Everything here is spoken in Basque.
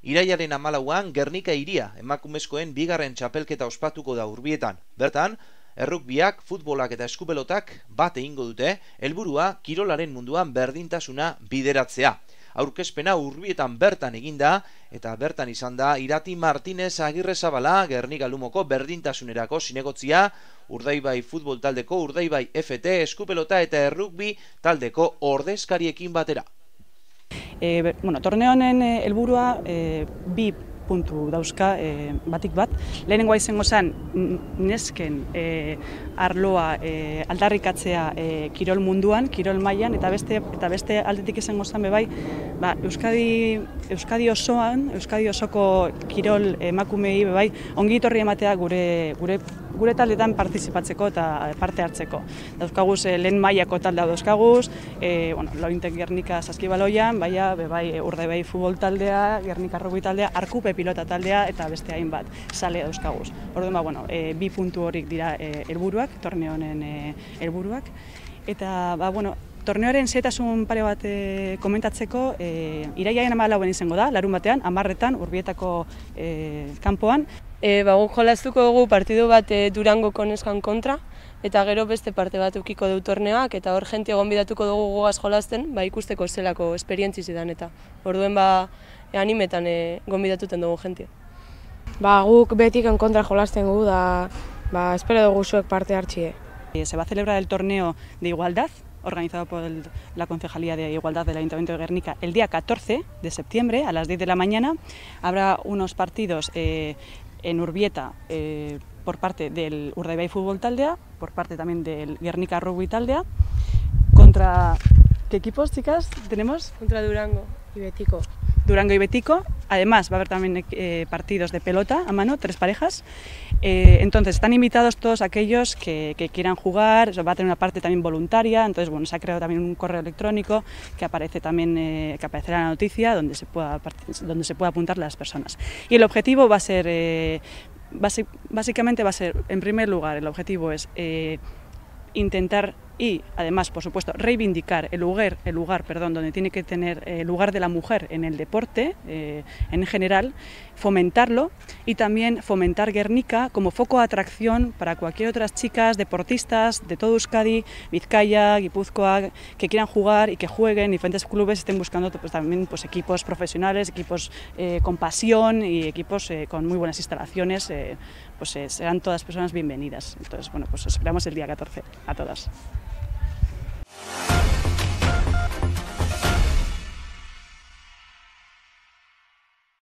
Irailaren 14an Gernika hiria emakumezkoen bigarren txapelketa ospatuko da Urbietan. Bertan, errukbiak, futbolak eta eskupelotak bat egingo dute, helburua kirolaren munduan berdintasuna bideratzea. Aurkezpena Urbietan bertan eginda eta bertan izan da Irati Martinez Agirrezabala Gernika Lumoko berdintasunerako zinegotzia, Urdaibai futbol taldeko Urdaibai FT eskupelota eta errukbi taldeko ordezkariekin batera. Torneo honen helburua bi puntu dauzka batik bat. Lehenengoa izango zen nesken arloa aldarrikatzea kirol munduan, kirol mailan, eta beste aldetik izango zen bebai Euskadi osoan, Euskadi osoko kirol emakumei bebai ongi etorri ematea gure taldetan partizipatzeko eta parte hartzeko. Dauzkaguz lehen mailako taldea dauzkaguz, Lointek Gernika Saskibaloian, bebai Urdaibai futbol taldea, Gernika rugby taldea, Arkupe pilota taldea eta beste hainbat sale dauzkaguz. Orduan, bi puntu horik dira helburuak, torneo honen helburuak. Eta, torneoaren zehetasun pare bat komentatzeko, irailaren 14an izango da, larun batean, 10etan, Urbietako kanpoan. Guk jolastuko dugu partidu bat Durangoko neskan kontra, eta gero beste parte bat eukiko du torneoak, eta hor jente gonbidatuko dugu gugaz jolasten, ikusteko zelako esperientzi zidan, eta orduen animetan gonbidatuten dugu jentia. Guk betik kontra jolasten gu da, espero dugu zuek parte hartxie. Se va a celebrar el torneo de igualdad, organizado por la Concejalía de Igualdad del Ayuntamiento de Gernika, el día 14 de septiembre a las 10 de la mañana. Habrá unos partidos en Urbieta por parte del Urdaibai Fútbol Taldea, por parte también del Gernika Rugby Taldea. ¿Contra qué equipos, chicas, tenemos? Contra Durango y Betico. Durango y Betico. Además va a haber también partidos de pelota a mano, 3 parejas. Entonces están invitados todos aquellos que quieran jugar. Va a tener una parte también voluntaria. Entonces se ha creado también un correo electrónico que aparece también, que aparecerá en la noticia, donde se pueda apuntar las personas. Y el objetivo va a ser, básicamente va a ser, en primer lugar, el objetivo es intentar y, además, por supuesto, reivindicar el lugar donde tiene que tener el lugar de la mujer en el deporte en general, fomentarlo y también fomentar Gernika como foco de atracción para cualquier otras chicas deportistas de todo Euskadi, Vizcaya, Guipúzcoa, que quieran jugar y que jueguen. Diferentes clubes estén buscando también equipos profesionales, equipos con pasión y equipos con muy buenas instalaciones. Serán todas personas bienvenidas. Entonces, os esperamos el día 14 a todas.